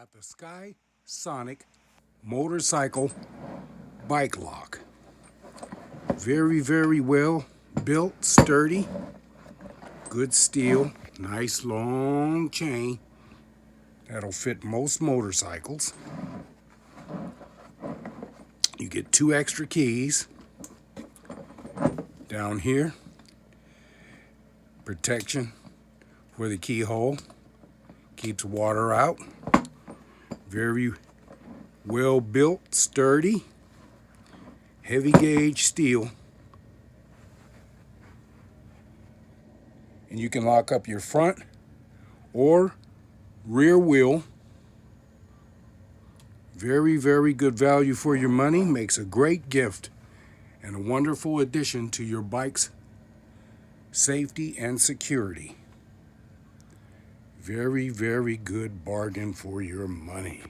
got the SKYSONIC motorcycle bike lock. Very, very well built, sturdy, good steel, nice long chain. That'll fit most motorcycles. You get 2 extra keys down here. Protection for the keyhole. Keeps water out. Very well built, sturdy, heavy gauge steel. And you can lock up your front or rear wheel. Very, very good value for your money. Makes a great gift and a wonderful addition to your bike's safety and security. Very, very good bargain for your money.